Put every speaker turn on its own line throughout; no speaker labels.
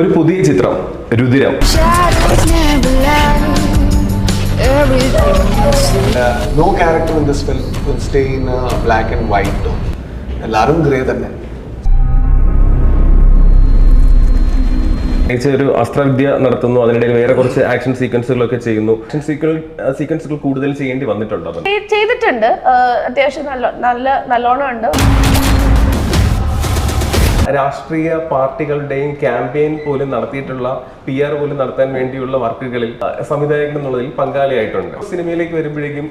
ഒരു പുതിയ ചിത്രം Rudhiram.
No character in this film will stay in a black and white tone. എല്ലാരും grey തന്നെ.
ഒരു അസ്ത്രവിദ്യ നടത്തുന്നു, അതിനിടയിൽ വേറെ കുറച്ച് ആക്ഷൻ സീക്വൻസുകളൊക്കെ ചെയ്യുന്നു. ആക്ഷൻ സീക്വൻസുകൾ കൂടുതൽ ചെയ്യേണ്ടി വന്നിട്ടുണ്ടോ?
ചെയ്തിട്ടുണ്ട്, അത്യാവശ്യം നല്ലോണം ഉണ്ട്.
രാഷ്ട്രീയ പാർട്ടികളുടെയും ക്യാമ്പയിൻ പോലും നടത്തിയിട്ടുള്ള PR പോലും നടത്താൻ വേണ്ടിയുള്ള വർക്കുകളിൽ സംവിധായകൻ എന്നുള്ളതിൽ പങ്കാളിയായിട്ടുണ്ട്. സിനിമയിലേക്ക് വരുമ്പോഴേക്കും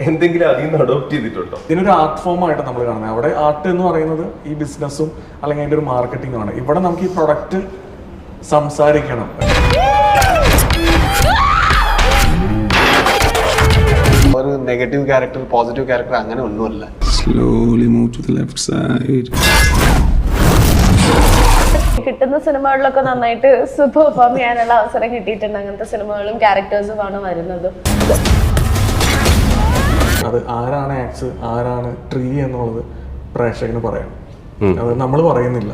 എന്തെങ്കിലും അതിൽ നിന്ന് അഡോപ്റ്റ് ചെയ്തിട്ടുണ്ടോ?
ഇതിനൊരു ആർട്ട് ഫോം ആയിട്ട് നമ്മൾ കാണുന്നത്. അവിടെ ആർട്ട് എന്ന് പറയുന്നത് ഈ ബിസിനസ്സും അല്ലെങ്കിൽ അതിൻ്റെ ഒരു മാർക്കറ്റിംഗും ആണ്. ഇവിടെ നമുക്ക് ഈ പ്രൊഡക്റ്റ് സംസാരിക്കണം.
ഒരു നെഗറ്റീവ് ക്യാരക്ടർ, പോസിറ്റീവ് ക്യാരക്ടർ അങ്ങനെ ഒന്നുമല്ല.
Slowly move to the left side.
കിട്ടുന്ന സിനിമകളിലൊക്കെ നന്നായിട്ട് പെർഫോം ചെയ്യാനുള്ള അവസരം കിട്ടിയിട്ടുണ്ട്. അങ്ങനത്തെ സിനിമകളും ക്യാരക്ടേഴ്സും ആണ് വരുന്നത്.
അത് ആരാണ് ആക്സ്, ആരാണ് ട്രീ എന്നുള്ളത് പ്രേക്ഷകന് പറയണം. അത് നമ്മൾ പറയുന്നില്ല.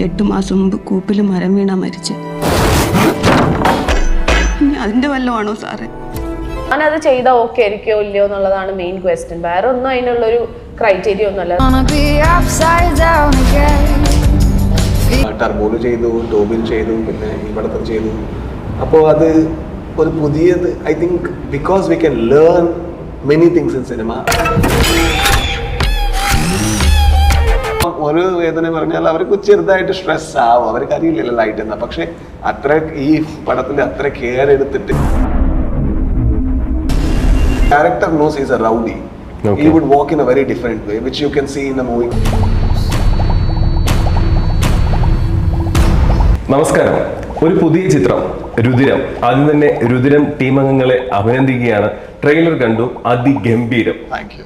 8 മാസം മുമ്പ് കൂപ്പിൽ മരം വീണാ മരിച്ച്. അതിന്റെ വല്ലതാണോ സാറേ?
ഞാനത് ചെയ്താൽ ഓക്കെ ആയിരിക്കോ ഇല്ലയോ എന്നുള്ളതാണ് മെയിൻ ക്വസ്റ്റ്യൻ. വേറെ ഒന്നും അതിനുള്ളൊരു ക്രൈറ്റീരിയ ഒന്നുമല്ല.
ടർബോയിൽ ചെയ്തു, ടോബിൽ ചെയ്തു, പിന്നെ ഇവിടത്തെ ചെയ്തു. അപ്പോൾ അത് ഒരു പുതിയത്, I think because we can learn many things in cinema. ഒരു വേദന പറഞ്ഞാൽ അവർക്ക് ചെറുതായിട്ട് സ്ട്രെസ് ആവും, അവർക്ക് അറിയില്ലല്ലോ ലൈറ്റ് എന്നാ. പക്ഷെ അത്ര ഈ പടത്തിൽ അത്ര കെയർ എടുത്തിട്ട് character knows he's a rowdy. Okay. He would walk in a very different way, which you can see in the movie.
നമസ്കാരം. ഒരു പുതിയ ചിത്രം രുതിരം. ആദ്യം തന്നെ രുതിരം ടീം അംഗങ്ങളെ അഭിനന്ദിക്കുകയാണ്. ട്രെയിലർ കണ്ടു, അതിഗംഭീരം.
Thank you.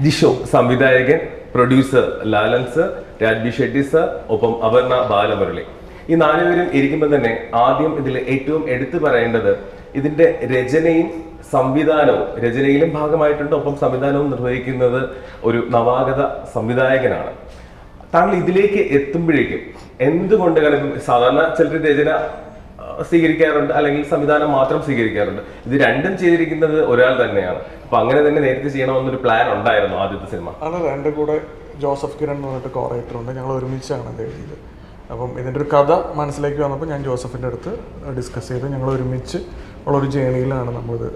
ജിഷോ സംവിധായകൻ, producer Lalan sir, Raj B Shetty sir, ഒപ്പം അപർണ ബാലമുരളി. ഈ 4 പേരും ഇരിക്കുമ്പോൾ തന്നെ ആദ്യം ഇതിൽ ഏറ്റവും എടുത്തു പറയേണ്ടത് ഇതിന്റെ രചനയും സംവിധാനവും. രചനയിലും ഭാഗമായിട്ടുണ്ട്, ഒപ്പം സംവിധാനവും നിർവഹിക്കുന്നത് ഒരു നവാഗത സംവിധായകനാണ്. താങ്കൾ ഇതിലേക്ക് എത്തുമ്പോഴേക്കും എന്തുകൊണ്ട്, കാരണം സാധാരണ ചിലർ രചന സ്വീകരിക്കാറുണ്ട്, അല്ലെങ്കിൽ സംവിധാനം മാത്രം സ്വീകരിക്കാറുണ്ട്. ഇത് രണ്ടും ചെയ്തിരിക്കുന്നത് ഒരാൾ തന്നെയാണ്. അപ്പൊ അങ്ങനെ തന്നെ നേരത്തെ ചെയ്യണമെന്നൊരു പ്ലാൻ ഉണ്ടായിരുന്നു ആദ്യത്തെ സിനിമ?
അതല്ല, എൻ്റെ കൂടെ ജോസഫ് കിരൺ എന്ന് പറഞ്ഞിട്ട് കോറേറ്റർ ഉണ്ട്. ഞങ്ങൾ ഒരുമിച്ചാണ് അത് എഴുതിയത്. അപ്പം ഇതിൻ്റെ ഒരു കഥ മനസ്സിലേക്ക് വന്നപ്പോൾ ഞാൻ ജോസഫിൻ്റെ അടുത്ത് ഡിസ്കസ് ചെയ്ത് ഞങ്ങൾ ഒരുമിച്ച് ഉള്ളൊരു ജേണിയിലാണ് നമ്മളിത്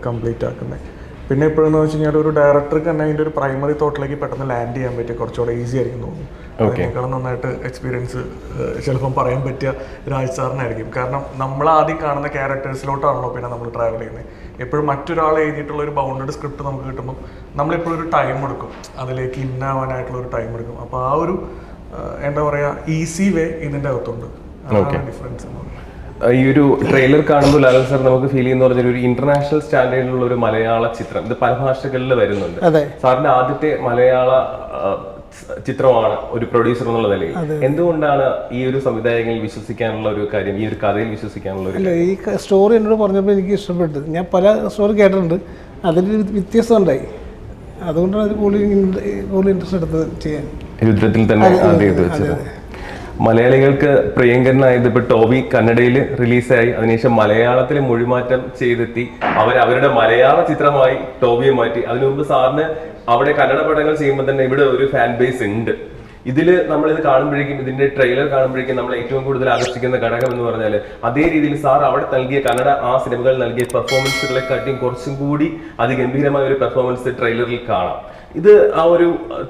കംപ്ലീറ്റ് ആക്കുന്നത്. പിന്നെ ഇപ്പോഴെന്ന് വെച്ച് കഴിഞ്ഞാൽ ഒരു ഡയറക്ടർക്ക് തന്നെ അതിൻ്റെ ഒരു പ്രൈമറി തോട്ടിലേക്ക് പെട്ടെന്ന് ലാൻഡ് ചെയ്യാൻ പറ്റിയ കുറച്ചുകൂടെ ഈസി ആയിരിക്കും തോന്നുന്നു. അതിനേക്കാളും നന്നായിട്ട് എക്സ്പീരിയൻസ് ചിലപ്പം പറയാൻ പറ്റിയ രാജ് സാറിനായിരിക്കും. കാരണം നമ്മൾ ആദ്യം കാണുന്ന ക്യാരക്ടേഴ്സിലോട്ടാണല്ലോ പിന്നെ നമ്മൾ ട്രാവൽ ചെയ്യുന്നത്. എപ്പോഴും മറ്റൊരാൾ എഴുതിയിട്ടുള്ള ഒരു ബൗണ്ടഡ് സ്ക്രിപ്റ്റ് നമുക്ക് കിട്ടുമ്പോൾ നമ്മളെപ്പോഴും ഒരു ടൈം എടുക്കും, അതിലേക്ക് ഇന്നാവാനായിട്ടുള്ള ഒരു ടൈം എടുക്കും. അപ്പോൾ ആ ഒരു എന്താ പറയുക, ഈസി വേ ഇതിൻ്റെ അകത്തുണ്ട്. അതാണ് ഡിഫറൻസ്.
ഈ ഒരു ട്രെയിലർ കാണുമ്പോൾ ലാലൻ സാർ നമുക്ക് ഫീൽ ചെയ്യുന്ന പറഞ്ഞാൽ ഒരു ഇന്റർനാഷണൽ സ്റ്റാൻഡേർഡിലുള്ള ഒരു മലയാള ചിത്രം. ഇത് പല ഭാഷകളിൽ വരുന്നുണ്ട്. സാറിന്റെ ആദ്യത്തെ മലയാള ചിത്രമാണ് ഒരു പ്രൊഡ്യൂസർ എന്നുള്ള നിലയിൽ. എന്തുകൊണ്ടാണ് ഈ ഒരു സംവിധായകനിൽ വിശ്വസിക്കാനുള്ള ഒരു കാര്യം, ഈ ഒരു കഥയിൽ വിശ്വസിക്കാനുള്ള ഒരു?
ഈ സ്റ്റോറി എന്നോട് പറഞ്ഞപ്പോൾ എനിക്ക് ഇഷ്ടപ്പെട്ടു. ഞാൻ പല സ്റ്റോറി കേട്ടിട്ടുണ്ട്, അതിൽ വ്യത്യസ്തം ഉണ്ടായി. അതുകൊണ്ടാണ് അത് കൂടുതൽ ഇൻട്രസ്റ്റ് എടുത്തത് ചെയ്യാൻ.
യുദ്ധത്തിൽ തന്നെ ആദ്യം ഇത് വെച്ചത്. മലയാളികൾക്ക് പ്രിയങ്കരനായത് ഇപ്പോൾ ടോബി കന്നഡയിൽ റിലീസായി, അതിനുശേഷം മലയാളത്തിൽ മൊഴിമാറ്റം ചെയ്തെത്തി അവരുടെ മലയാള ചിത്രമായി ടോബിയെ മാറ്റി. അതിനു മുമ്പ് സാറിന് അവിടെ കന്നഡ പടങ്ങൾ ചെയ്യുമ്പോൾ തന്നെ ഇവിടെ ഒരു ഫാൻ ബേസ് ഉണ്ട്. ഇതിൽ നമ്മളിത് കാണുമ്പോഴേക്കും, ഇതിന്റെ ട്രെയിലർ കാണുമ്പോഴേക്കും നമ്മൾ ഏറ്റവും കൂടുതൽ ആകർഷിക്കുന്ന ഘടകം എന്ന് പറഞ്ഞാൽ അതേ രീതിയിൽ സാർ അവിടെ നൽകിയ കന്നഡ ആ സിനിമകൾ നൽകിയ പെർഫോമൻസുകളെക്കാട്ടിയും കുറച്ചും കൂടി അതിഗംഭീരമായ ഒരു പെർഫോമൻസ് ട്രെയിലറിൽ കാണാം. ഇത് ആ ഒരു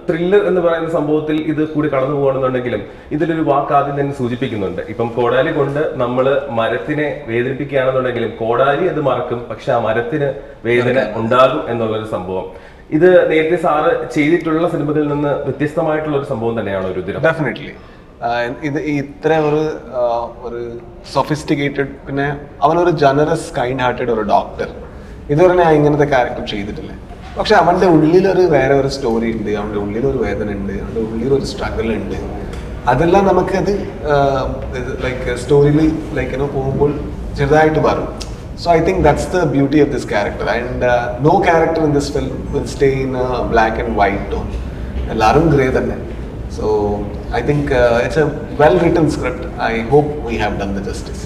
ത്രില്ലർ എന്ന് പറയുന്ന സംഭവത്തിൽ ഇത് കൂടി കടന്നു പോകണമെന്നുണ്ടെങ്കിലും ഇതിലൊരു വാക്ക് ആദ്യം തന്നെ സൂചിപ്പിക്കുന്നുണ്ട്. ഇപ്പം കോടാലി കൊണ്ട് നമ്മൾ മരത്തിനെ വേദനിപ്പിക്കുകയാണെന്നുണ്ടെങ്കിലും കോടാലി അത് മറക്കും, പക്ഷെ ആ മരത്തിന് വേദന ഉണ്ടാകും എന്നുള്ളൊരു സംഭവം. ഇത് നേരത്തെ സാറ് ചെയ്തിട്ടുള്ള സിനിമകളിൽ നിന്ന് വ്യത്യസ്തമായിട്ടുള്ള ഒരു സംഭവം തന്നെയാണ് ഒരു രുതിരം.
ഡെഫിനറ്റ്ലി. ഇത് ഇത്ര ഒരു സൊഫിസ്റ്റിക്കേറ്റഡ്, പിന്നെ അവനൊരു ജനറസ് കൈൻഡ് ഹാർട്ടഡ് ഒരു ഡോക്ടർ. ഇതുവരെ ഞാൻ ഇങ്ങനത്തെ ക്യാരക്ടർ ചെയ്തിട്ടില്ല. പക്ഷെ അവൻ്റെ ഉള്ളിലൊരു വേറെ ഒരു സ്റ്റോറി ഉണ്ട്, അവൻ്റെ ഉള്ളിലൊരു വേദന ഉണ്ട്, അവൻ്റെ ഉള്ളിലൊരു സ്ട്രഗിൾ ഉണ്ട്. അതെല്ലാം നമുക്കത് ലൈക്ക് സ്റ്റോറിയിൽ ലൈക്ക് പോകുമ്പോൾ ചെറുതായിട്ട് വരും. So I think that's the beauty of this character, and no character in this film will stay in a black and white tone. എല്ലാരും ഗ്രേ തന്നെ. So I think it's a well-written script. I hope we have done the justice.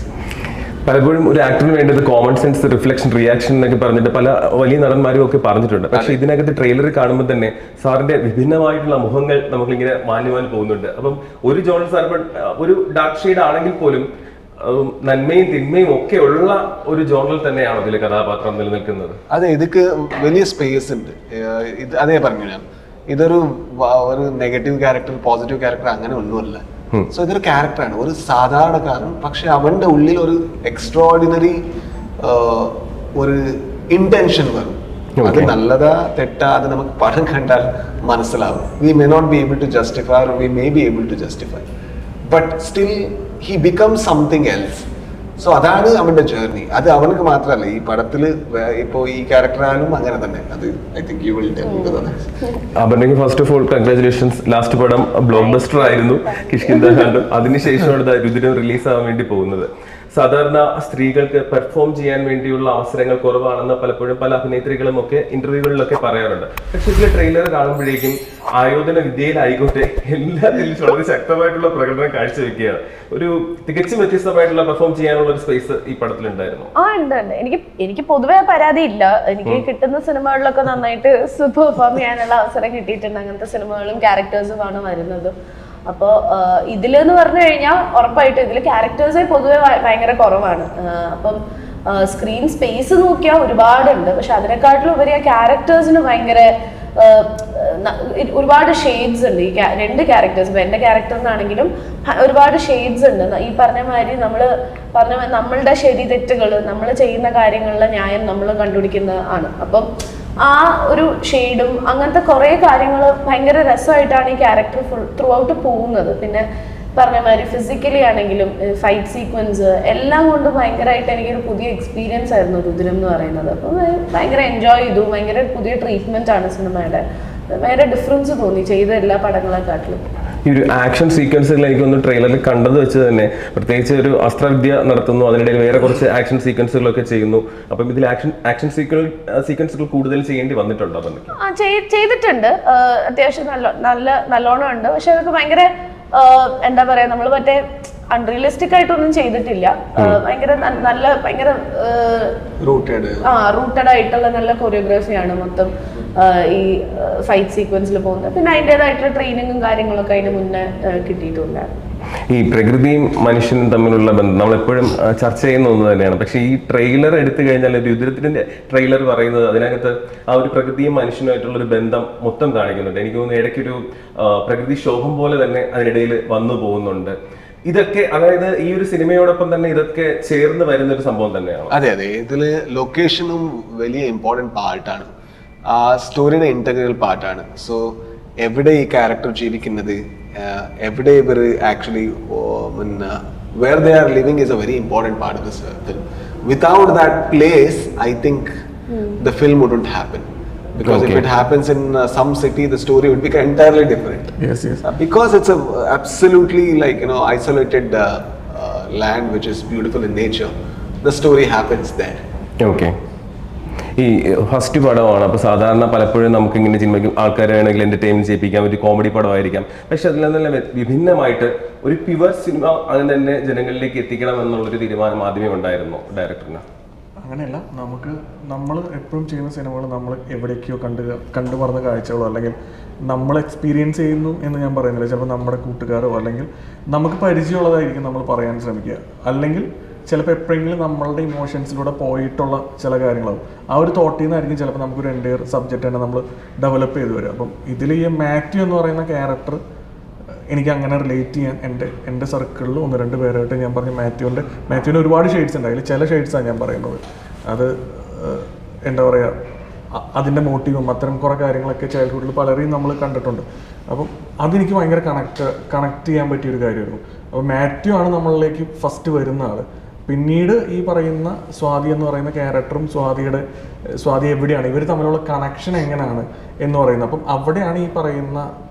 പലപ്പോഴും ഒരു ആക്ടറിന് വേണ്ടത് common sense, reflection, reaction എന്നൊക്കെ പറഞ്ഞിട്ട് പല വലിയ നടന്മാരും ഒക്കെ പറഞ്ഞിട്ടുണ്ട്. പക്ഷെ ഇതിനകത്ത് ട്രെയിലർ കാണുമ്പോൾ തന്നെ സാറിന്റെ വിഭിന്നമായിട്ടുള്ള മുഖങ്ങൾ നമുക്കിങ്ങനെ മാഞ്ഞു പോകുന്നുണ്ട്. അപ്പം ഒരു ജോൺ സാർ ഒരു ഡാർക്ക് ഷെയ്ഡ് ആണെങ്കിൽ പോലും നന്മയും തിന്മയും ഒക്കെ ഉള്ള ഒരു ജോണിൽ തന്നെയാണ് ഇതിലെ കഥാപാത്രം നിലനിൽക്കുന്നത്.
അതെ, ഇതൊക്കെ വലിയ സ്പേസ് ഉണ്ട്. ഇത് അതേ പറഞ്ഞു ഞാൻ, ഇതൊരു നെഗറ്റീവ് ക്യാരക്ടർ, പോസിറ്റീവ് ക്യാരക്ടർ അങ്ങനെ ഒന്നുമല്ല. സോ ഇതൊരു ക്യാരക്ടറാണ്, ഒരു സാധാരണക്കാരൻ. പക്ഷെ അവന്റെ ഉള്ളിൽ ഒരു എക്സ്ട്രോർഡിനറി ഒരു ഇന്റൻഷൻ വരും. അത് നല്ലതാ തെറ്റാ അത് നമുക്ക് പടം കണ്ടാൽ മനസ്സിലാവും. We may not be able to justify, or we may be able to justify, but still he becomes something else. So അതാണ് അവന്റെ ജേർണി. അത് അവനക്ക് മാത്രമല്ല, ഈ പടത്തിൽ ഇപ്പോൾ ഈ ക്യാരക്ടറായാലും അങ്ങനെ തന്നെ. അത് I think you will tell me the
അപർണയ്ക്ക് first of all congratulations. Last പടം ബ്ലോക്ക് ബസ്റ്റർ ആയിരുന്നു, കിഷ്കിന്ദ കാണ്ഡം. അതിനുശേഷമാണ് രുദ്രം റിലീസ് ആവാൻ വേണ്ടി പോകുന്നത്. സാധാരണ സ്ത്രീകൾക്ക് പെർഫോം ചെയ്യാൻ വേണ്ടിയുള്ള അവസരങ്ങൾ കുറവാണെന്ന് പലപ്പോഴും പല അഭിനേത്രികളും ഒക്കെ ഇന്റർവ്യൂകളിലൊക്കെ പറയാറുണ്ട്. പക്ഷെ ഇതിലെ ട്രെയിലർ കാണുമ്പോഴേക്കും ആയോധന വിദ്യയിലായിക്കോട്ടെ എല്ലാത്തിലും വളരെ ശക്തമായിട്ടുള്ള പ്രകടനം കാഴ്ചവെക്കുകയാണ്. ഒരു തികച്ചും വ്യത്യസ്തമായിട്ടുള്ള പെർഫോം ചെയ്യാനുള്ള ഒരു സ്പേസ് ഈ പടത്തിലുണ്ടായിരുന്നു.
ഉണ്ട്. എനിക്ക് പൊതുവെ പരാതി ഇല്ല. എനിക്ക് കിട്ടുന്ന സിനിമകളിലൊക്കെ നന്നായിട്ട് പെർഫോം ചെയ്യാനുള്ള അവസരം കിട്ടിയിട്ടുണ്ട്. അങ്ങനത്തെ സിനിമകളും ക്യാരക്ടേഴ്സുമാണ് വരുന്നത്. അപ്പോൾ ഇതിലെന്ന് പറഞ്ഞു കഴിഞ്ഞാൽ ഉറപ്പായിട്ടും ഇതിൽ ക്യാരക്ടേഴ്സേ പൊതുവെ ഭയങ്കര കുറവാണ്. അപ്പം സ്ക്രീൻ സ്പേസ് നോക്കിയാൽ ഒരുപാടുണ്ട്. പക്ഷെ അതിനെക്കാട്ടിലും ഉപരി ആ ക്യാരക്ടേഴ്സിന് ഭയങ്കര ഒരുപാട് ഷെയ്ഡ്സ് ഉണ്ട്. ഈ രണ്ട് ക്യാരക്ടേഴ്സ്, ഇപ്പം എൻ്റെ ക്യാരക്ടറിനാണെങ്കിലും ഒരുപാട് ഷെയ്ഡ്സ് ഉണ്ട്. ഈ പറഞ്ഞ മാതിരി നമ്മളുടെ ശരി തെറ്റുകൾ, നമ്മൾ ചെയ്യുന്ന കാര്യങ്ങളിലെ ന്യായം നമ്മൾ കണ്ടുപിടിക്കുന്ന ആണ്. അപ്പം ആ ഒരു ഷെയ്ഡും അങ്ങനത്തെ കുറേ കാര്യങ്ങൾ ഭയങ്കര രസമായിട്ടാണ് ഈ ക്യാരക്ടർ ത്രൂ ഔട്ട് പോകുന്നത്. പിന്നെ പറഞ്ഞ മാതിരി ഫിസിക്കലി ആണെങ്കിലും ഫൈറ്റ് സീക്വൻസ് എല്ലാം കൊണ്ട് ഭയങ്കരമായിട്ട് എനിക്കൊരു പുതിയ എക്സ്പീരിയൻസ് ആയിരുന്നു രുദ്രം എന്ന് പറയുന്നത്. അപ്പം ഭയങ്കര എൻജോയ് ചെയ്തു. ഭയങ്കര പുതിയ ട്രീറ്റ്മെന്റ് ആണ് സിനിമയുടെ. ഭയങ്കര ഡിഫറൻസ് തോന്നി ചെയ്ത എല്ലാ പടങ്ങളെക്കാട്ടിലും.
ഈ ഒരു ആക്ഷൻ സീക്വൻസുകൾ എനിക്കൊന്ന് ട്രെയിലറിൽ കണ്ടത് വെച്ച് തന്നെ, പ്രത്യേകിച്ച് ഒരു അസ്ത്രവിദ്യ നടത്തുന്നു, അതിനിടയിൽ വേറെ കുറച്ച് ആക്ഷൻ സീക്വൻസുകളൊക്കെ ചെയ്യുന്നു. അപ്പം ഇതിൽ ആക്ഷൻ സീക്വൻസുകൾ കൂടുതൽ ചെയ്യേണ്ടി വന്നിട്ടുണ്ടോ?
ചെയ്തിട്ടുണ്ട്, അത്യാവശ്യം നല്ലോണം ഉണ്ട്. പക്ഷെ അതൊക്കെ ഭയങ്കര എന്താ പറയാ, നമ്മൾ മറ്റേ അൺറിയലിസ്റ്റിക് ആയിട്ടൊന്നും ചെയ്തിട്ടില്ല. ഭയങ്കര ഭയങ്കര റൂട്ടഡ് ആയിട്ടുള്ള നല്ല കൊറിയോഗ്രാഫിയാണ് മൊത്തം ഈ ഫൈറ്റ് സീക്വൻസിൽ പോകുന്നത്. പിന്നെ അതിൻ്റെതായിട്ടുള്ള ട്രെയിനിങ്ങും കാര്യങ്ങളൊക്കെ അതിന് മുന്നേ കിട്ടിയിട്ടുണ്ടായിരുന്നു.
ഈ പ്രകൃതിയും മനുഷ്യനും തമ്മിലുള്ള ബന്ധം നമ്മളെപ്പോഴും ചർച്ച ചെയ്യുന്ന ഒന്ന് തന്നെയാണ്. പക്ഷേ ഈ ട്രെയിലർ എടുത്തു കഴിഞ്ഞാൽ, രുദ്രത്തിന്റെ ട്രെയിലർ പറയുന്നത് അതിനകത്ത് ആ ഒരു പ്രകൃതിയും മനുഷ്യനുമായിട്ടുള്ള ഒരു ബന്ധം മൊത്തം കാണിക്കുന്നുണ്ട്. എനിക്ക് തോന്നുന്നു ഇടയ്ക്കൊരു പ്രകൃതിക്ഷോഭം പോലെ തന്നെ അതിനിടയിൽ വന്നു പോകുന്നുണ്ട്. ഇതൊക്കെ അതായത് ഈ ഒരു സിനിമയോടൊപ്പം തന്നെ ഇതൊക്കെ ചേർന്ന് വരുന്ന ഒരു സംഭവം തന്നെയാണ്.
അതെ, ഇതില് ലൊക്കേഷനും വലിയ ഇമ്പോർട്ടൻറ്റ് പാർട്ടാണ്. ആ സ്റ്റോറിയുടെ ഇന്റഗ്രൽ പാർട്ടാണ്. സോ എവിടെ ഈ ക്യാരക്ടർ ജീവിക്കുന്നത്, എവിടെ ഇവർ actually where they are living is a very important part of this film. Without that place, I think the film wouldn't happen. Because if it happens in some city, the story would be entirely different.
Yes.
Because it's a absolutely isolated land which is beautiful in nature. The story happens there.
Okay. ഈ first പടമാണ്. അപ്പോൾ സാധാരണ പലപ്പോഴും നമുക്കിങ്ങനെ സിനിമയ്ക്ക് ആൾക്കാരെ വേണമെങ്കിൽ entertain ചെയ്യിപ്പിക്കാം, ഒരു കോമഡി പടമായിരിക്കാം. പക്ഷെ അതിൽ നിന്നെല്ലാം വിഭിന്നമായിട്ട് ഒരു പ്യുവർ സിനിമ അതിന് തന്നെ ജനങ്ങളിലേക്ക് എത്തിക്കണം എന്നുള്ളൊരു തീരുമാനം ആദ്യമേ ഉണ്ടായിരുന്നു ഡയറക്ടറിന്?
അങ്ങനെയല്ല, നമ്മൾ എപ്പോഴും ചെയ്യുന്ന സിനിമകൾ നമ്മൾ എവിടേക്കോ കണ്ടു പറഞ്ഞ കാഴ്ചകളോ അല്ലെങ്കിൽ നമ്മൾ എക്സ്പീരിയൻസ് ചെയ്യുന്നു എന്ന് ഞാൻ പറയുന്നില്ല. ചിലപ്പോൾ നമ്മുടെ കൂട്ടുകാരോ അല്ലെങ്കിൽ നമുക്ക് പരിചയമുള്ളതായിരിക്കും നമ്മൾ പറയാൻ ശ്രമിക്കുക. അല്ലെങ്കിൽ ചിലപ്പോൾ എപ്പോഴെങ്കിലും നമ്മളുടെ ഇമോഷൻസിലൂടെ പോയിട്ടുള്ള ചില കാര്യങ്ങളാവും. ആ ഒരു തോട്ടിൽ നിന്നായിരിക്കും ചിലപ്പോൾ നമുക്കൊരു എൻ്റയർ സബ്ജക്റ്റ് തന്നെ നമ്മൾ ഡെവലപ്പ് ചെയ്ത് വരും. അപ്പം ഇതിൽ ഈ മാത്യു എന്ന് പറയുന്ന ക്യാരക്ടർ എനിക്ക് അങ്ങനെ റിലേറ്റ് ചെയ്യാൻ എൻ്റെ സർക്കിളിൽ 1-2 പേരായിട്ട് ഞാൻ പറഞ്ഞു. മാത്യുവിന് ഒരുപാട് ഷെയ്ഡ്സ് ഉണ്ട്. അതിൽ ചില ഷെയ്ഡ്സാണ് ഞാൻ പറയുന്നത്. അത് എന്താ പറയുക, അതിൻ്റെ മോട്ടീവും അത്തരം കുറേ കാര്യങ്ങളൊക്കെ ചൈൽഡ്ഹുഡിൽ പലരെയും നമ്മൾ കണ്ടിട്ടുണ്ട്. അപ്പം അതെനിക്ക് ഭയങ്കര കണക്ട് ചെയ്യാൻ പറ്റിയൊരു കാര്യമായിരുന്നു. അപ്പോൾ മാത്യു ആണ് നമ്മളിലേക്ക് ഫസ്റ്റ് വരുന്ന ആൾ. പിന്നീട് ഈ പറയുന്ന സ്വാതി എന്ന് പറയുന്ന ക്യാരക്ടറും സ്വാതി എവിടെയാണ്, ഇവർ തമ്മിലുള്ള കണക്ഷൻ എങ്ങനെയാണ് എന്ന് പറയുന്നത്. അപ്പം അവിടെയാണ് ഈ പറയുന്ന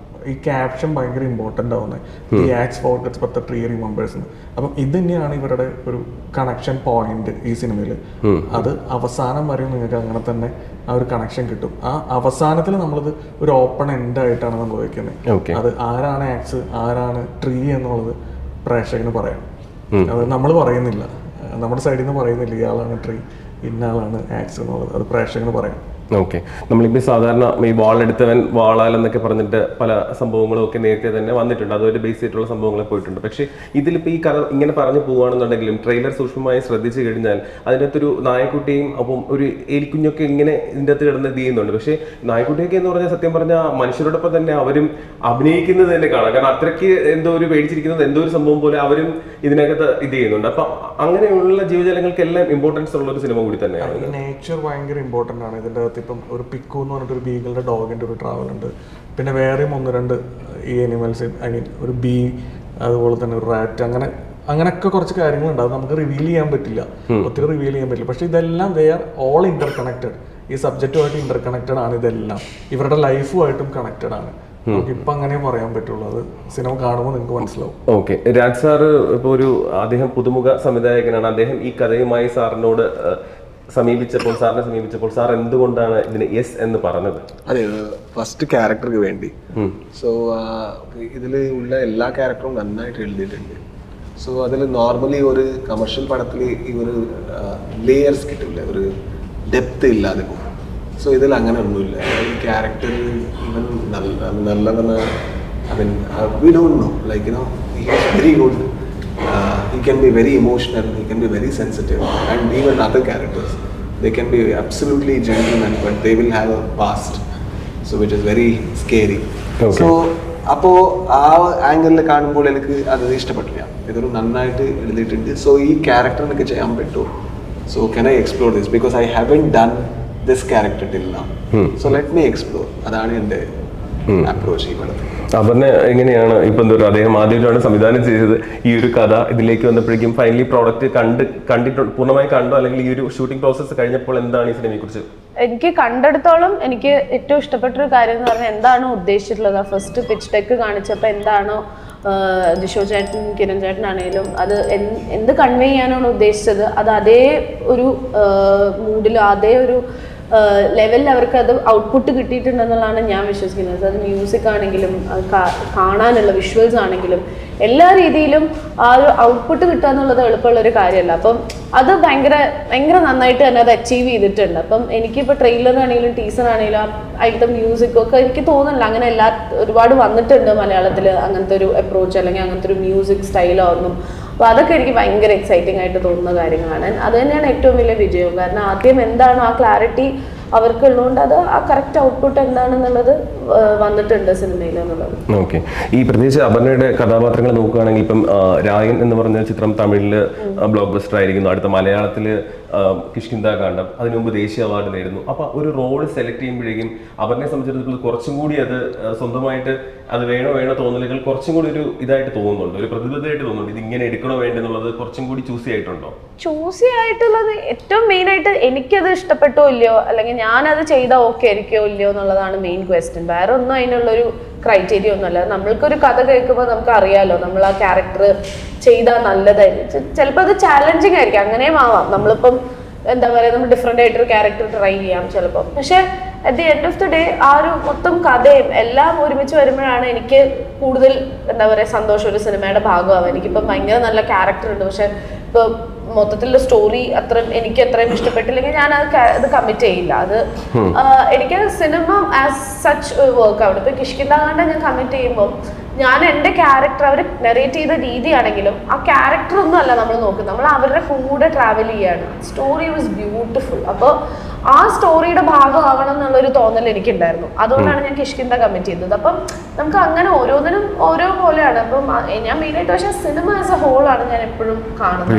ഈ ക്യാപ്ഷൻ ഭയങ്കര ഇമ്പോർട്ടൻ്റ് ആവുന്നത്, the axe forgets but the tree remembers എന്ന്. അപ്പം ഇത് തന്നെയാണ് ഇവരുടെ ഒരു കണക്ഷൻ പോയിന്റ് ഈ സിനിമയിൽ. അത് അവസാനം വരെ നിങ്ങൾക്ക് അങ്ങനെ തന്നെ ആ ഒരു കണക്ഷൻ കിട്ടും. ആ അവസാനത്തിൽ നമ്മളത് ഒരു ഓപ്പൺ എൻഡ് ആയിട്ടാണ് നമ്മൾ വയ്ക്കുന്നത്. അത് ആരാണ് ആക്സ് ആരാണ് ട്രീ എന്നുള്ളത് പ്രേക്ഷകന് പറയാം. അത് നമ്മൾ പറയുന്നില്ല, നമ്മുടെ സൈഡിൽ നിന്ന് പറയുന്നില്ല ഇയാളാണ് ട്രീ ഇന്ന ആളാണ് ആക്സ് എന്നുള്ളത്, അത് പ്രേക്ഷകന് പറയാം.
ഓക്കെ, നമ്മളിപ്പോൾ സാധാരണ ഈ വാളെടുത്തവൻ വാളാൽ എന്നൊക്കെ പറഞ്ഞിട്ട് പല സംഭവങ്ങളും ഒക്കെ നേരത്തെ തന്നെ വന്നിട്ടുണ്ട്, അതൊരു ബേസ് ചെയ്തിട്ടുള്ള സംഭവങ്ങൾ പോയിട്ടുണ്ട്. പക്ഷേ ഇതിലിപ്പോൾ ഈ കഥ ഇങ്ങനെ പറഞ്ഞു പോവുകയാണെന്നുണ്ടെങ്കിലും ട്രെയിലർ സൂക്ഷ്മമായി ശ്രദ്ധിച്ചു കഴിഞ്ഞാൽ അതിൻ്റെ അകത്തൊരു നായക്കുട്ടിയും അപ്പം ഒരു എലിക്കുഞ്ഞൊക്കെ ഇങ്ങനെ ഇതിൻ്റെ അകത്ത് കിടന്ന് ഇത് ചെയ്യുന്നുണ്ട്. പക്ഷേ നായക്കുട്ടിയൊക്കെ എന്ന് പറഞ്ഞാൽ സത്യം പറഞ്ഞാൽ മനുഷ്യരോടൊപ്പം തന്നെ അവരും അഭിനയിക്കുന്നത് തന്നെ കാണാം. കാരണം അത്രയ്ക്ക് എന്തോ ഒരു പേടിച്ചിരിക്കുന്നത് എന്തോ ഒരു സംഭവം പോലെ അവരും ഇതിനകത്ത് ഇത് ചെയ്യുന്നുണ്ട്. അപ്പം അങ്ങനെയുള്ള ജീവജാലങ്ങൾക്കെല്ലാം ഇമ്പോർട്ടൻസ് ഉള്ള ഒരു സിനിമ കൂടി തന്നെയാണ്.
നേച്ചർ ഭയങ്കര ഇമ്പോർട്ടൻ്റ് ആണ് ഇതിൻ്റെ അകത്ത്. ഇപ്പം ഒരു പിക്കു എന്ന് പറഞ്ഞിട്ടൊരു ബീഗിളുടെ ഡോഗിൻ്റെ ഒരു ട്രാവൽ ഉണ്ട്. പിന്നെ വേറെയും 1-2 ഈ അനിമൽസ്, ഐ മീൻ ഒരു ബീ, അതുപോലെ തന്നെ ഒരു റാറ്റ്, അങ്ങനെയൊക്കെ കുറച്ച് കാര്യങ്ങളുണ്ട്. അത് നമുക്ക് റിവീൽ ചെയ്യാൻ പറ്റില്ല, ഒത്തിരി റിവീൽ ചെയ്യാൻ പറ്റില്ല. പക്ഷെ ഇതെല്ലാം they are all Inter connected. ഈ സബ്ജക്റ്റുമായിട്ട് ഇന്റർ കണക്റ്റഡ് ആണ് ഇതെല്ലാം. ഇവരുടെ ലൈഫുമായിട്ടും കണക്റ്റഡ് ആണ്. ഇപ്പൊ അങ്ങനെ പറയാൻ പറ്റുള്ളൂ, അത് സിനിമ കാണുമ്പോൾ നിങ്ങൾക്ക് മനസ്സിലാവും.
ഓക്കെ, രാജ് സാറ് ഇപ്പോൾ അദ്ദേഹം പുതുമുഖ സംവിധായകനാണ്. അദ്ദേഹം ഈ കഥയുമായി സാറിനോട് സാറിനെ സമീപിച്ചപ്പോൾ സാർ എന്തുകൊണ്ടാണ് ഇതിന് യെസ് എന്ന് പറഞ്ഞത്?
അതെ, ഫസ്റ്റ് ക്യാരക്ടർക്ക് വേണ്ടി. സോ ഇതിൽ ഉള്ള എല്ലാ ക്യാരക്ടറും നന്നായിട്ട് എഴുതിയിട്ടുണ്ട്. സോ അതിൽ നോർമലി ഒരു കമേഴ്ഷ്യൽ പടത്തിൽ ഈ ഒരു ലേയേഴ്സ് കിട്ടില്ല, ഒരു ഡെപ്ത് ഇല്ലാതെ പോകും. സോ ഇതിൽ അങ്ങനെ ഒന്നുമില്ല. ഈ ക്യാരക്ടർ ഈവൻ നല്ലവെന്ന് I mean we don't know, like you know he is very good. He can be very emotional, he can be very sensitive, and even other characters, they can be absolutely gentlemen, but they will have a past, so which is very scary. So അപ്പോൾ ആ ആംഗിളിൽ കാണുമ്പോൾ എനിക്ക് അത് ഇഷ്ടപ്പെട്ടില്ല. ഇതൊരു നന്നായിട്ട് എഴുതിയിട്ടുണ്ട്. സോ ഈ ക്യാരക്ടർ എനിക്ക് ചെയ്യാൻ പറ്റുമോ? So can I explore this, because I haven't done this character till now. So let me explore. അതാണ് എൻ്റെ അപ്രോച്ച് ഈ പടത്തിൽ.
അവന് എങ്ങനെയാണ് ഇപ്പം എന്താ പറയുക, അദ്ദേഹം ആദ്യമായിട്ടാണ് സംവിധാനം ചെയ്തത് ഈ ഒരു കഥ. ഇതിലേക്ക് വന്നപ്പോഴേക്കും ഫൈനലി പ്രോഡക്റ്റ് കണ്ടിട്ടുണ്ട്, പൂർണ്ണമായി കണ്ടോ, അല്ലെങ്കിൽ ഈ ഒരു ഷൂട്ടിംഗ് പ്രോസസ്സ് കഴിഞ്ഞപ്പോൾ എന്താണ് ഈ സിനിമയെ കുറിച്ച്?
എനിക്ക് കണ്ടെടുത്തോളം എനിക്ക് ഏറ്റവും ഇഷ്ടപ്പെട്ടൊരു കാര്യം എന്ന് പറഞ്ഞാൽ എന്താണോ ഉദ്ദേശിച്ചിട്ടുള്ളത്, ഫസ്റ്റ് പിച്ച് ഡെക്ക് കാണിച്ചപ്പോൾ എന്താണോ ജിഷോ ചേട്ടൻ കിരൺ ചേട്ടനാണേലും അത് എന്ത് കൺവേ ചെയ്യാനാണ് ഉദ്ദേശിച്ചത്, അത് അതേ ഒരു മൂഡിലും അതേ ഒരു ലെവലിൽ അവർക്ക് അത് ഔട്ട്പുട്ട് കിട്ടിയിട്ടുണ്ടെന്നുള്ളതാണ് ഞാൻ വിശ്വസിക്കുന്നത്. അത് മ്യൂസിക് ആണെങ്കിലും കാണാനുള്ള വിഷ്വൽസ് ആണെങ്കിലും എല്ലാ രീതിയിലും ആ ഒരു ഔട്ട്പുട്ട് കിട്ടുക എന്നുള്ളത് എളുപ്പമുള്ളൊരു കാര്യമല്ല. അപ്പം അത് ഭയങ്കര നന്നായിട്ട് തന്നെ അത് അച്ചീവ് ചെയ്തിട്ടുണ്ട്. അപ്പം എനിക്കിപ്പോൾ ട്രെയിലറാണെങ്കിലും ടീസറാണെങ്കിലും അതിൻ്റെ മ്യൂസിക്കൊക്കെ എനിക്ക് തോന്നുന്നില്ല അങ്ങനെ ഒരുപാട് വന്നിട്ടുണ്ട് മലയാളത്തിൽ അങ്ങനത്തെ ഒരു അപ്രോച്ച് അല്ലെങ്കിൽ അങ്ങനത്തെ ഒരു മ്യൂസിക് സ്റ്റൈലോ ഒന്നും. അപ്പോൾ അതൊക്കെ എനിക്ക് ഭയങ്കര എക്സൈറ്റിംഗ് ആയിട്ട് തോന്നുന്ന കാര്യങ്ങളാണ്. അത് തന്നെയാണ് ഏറ്റവും വലിയ വിജയം. കാരണം ആദ്യം എന്താണോ ആ ക്ലാരിറ്റി അവർക്കുള്ളതുകൊണ്ട് അത് ആ കറക്റ്റ് ഔട്ട്പുട്ട് എന്താണെന്നുള്ളത് വന്നിട്ടുണ്ട് സിനിമയിൽ എന്നുള്ളത്.
ഓക്കെ, ഈ പ്രത്യേകിച്ച് അപർണയുടെ കഥാപാത്രങ്ങൾ നോക്കുകയാണെങ്കിൽ ഇപ്പം രായൻ എന്ന് പറഞ്ഞ ചിത്രം തമിഴിൽ ബ്ലോക്ക് ബസ്റ്റർ ആയിരിക്കുന്നു, അടുത്ത മലയാളത്തിൽ കിഷ്കിന്ധാകാന്ഡം, അതിനു മുമ്പ് ദേശീയ അവാർഡ് നേടുന്നു. അപ്പോൾ ഒരു റോൾ സെലക്ട് ചെയ്യുമ്പോഴേക്കും അപർണയെ സംബന്ധിച്ചിടത്തോളം കുറച്ചും കൂടി അത് സ്വന്തമായിട്ട് അത് വേണോ തോന്നലുകൾ കുറച്ചും കൂടി ഒരു ഇതായിട്ട് തോന്നുന്നുണ്ട്, ഒരു പ്രതിബദ്ധമായിട്ട് തോന്നുന്നുണ്ട്. ഇത് ഇങ്ങനെ എടുക്കണോ വേണ്ടെന്നുള്ളത് കുറച്ചും കൂടി ചൂസി ആയിട്ടുണ്ടോ?
ചൂസി ആയിട്ടുള്ളത് ഏറ്റവും മെയിൻ ആയിട്ട് എനിക്കത് ഇഷ്ടപ്പെട്ടോ ഇല്ലയോ, അല്ലെങ്കിൽ ഞാനത് ചെയ്താൽ ഓക്കെ ആയിരിക്കോ ഇല്ലയോ എന്നുള്ളതാണ് മെയിൻ ക്വസ്റ്റ്യൻ. വേറെ ഒന്നും അതിനുള്ളൊരു ക്രൈറ്റീരിയ ഒന്നുമല്ല. നമ്മൾക്കൊരു കഥ കേൾക്കുമ്പോൾ നമുക്ക് അറിയാലോ നമ്മൾ ആ ക്യാരക്ടർ ചെയ്താൽ നല്ലതായിരിക്കും. ചിലപ്പോൾ അത് ചാലഞ്ചിങ് ആയിരിക്കും, അങ്ങനെയും ആവാം. നമ്മളിപ്പം എന്താ പറയുക, നമ്മൾ ഡിഫറെൻ്റ് ആയിട്ടൊരു ക്യാരക്ടർ ട്രൈ ചെയ്യാം ചിലപ്പോൾ. പക്ഷെ at the end of the day ആ ഒരു മൊത്തം കഥയും എല്ലാം ഒരുമിച്ച് വരുമ്പോഴാണ് എനിക്ക് കൂടുതൽ എന്താ പറയുക സന്തോഷം ഒരു സിനിമയുടെ ഭാഗമാവാം. എനിക്കിപ്പം ഭയങ്കര നല്ല ക്യാരക്ടർ ഉണ്ട്, പക്ഷെ ഇപ്പോൾ മൊത്തത്തിലുള്ള സ്റ്റോറി എനിക്ക് അത്രയും ഇഷ്ടപ്പെട്ടില്ലെങ്കിൽ ഞാൻ അത് കമ്മിറ്റ് ചെയ്യില്ല. അത് എനിക്ക് സിനിമ ആസ് സച്ച് വർക്ക് ആവണം. ഇപ്പൊ കിഷ്കിന്ധാകാന്ഡം ഞാൻ കമ്മിറ്റ് ചെയ്യുമ്പോൾ ഞാൻ എൻ്റെ ക്യാരക്ടർ അവർ നെറേറ്റ് ചെയ്ത രീതിയാണെങ്കിലും ആ ക്യാരക്ടർ ഒന്നും അല്ല നമ്മൾ നോക്കുന്നത്, നമ്മൾ അവരുടെ കൂടെ ട്രാവൽ ചെയ്യാണ്. Story was beautiful. അപ്പോൾ ആ സ്റ്റോറിയുടെ ഭാഗമാവണം എന്നുള്ളൊരു തോന്നൽ എനിക്കുണ്ടായിരുന്നു. അതുകൊണ്ടാണ് ഞാൻ കിഷ്കിന്ധ കമ്മിറ്റ് ചെയ്തത്. അപ്പം നമുക്ക് അങ്ങനെ ഓരോന്നിനും ഓരോ പോലെയാണ്. അപ്പം ഞാൻ മെയിനായിട്ട് പക്ഷേ സിനിമ ആസ് എ ഹോളാണ് ഞാൻ എപ്പോഴും കാണുന്നത്.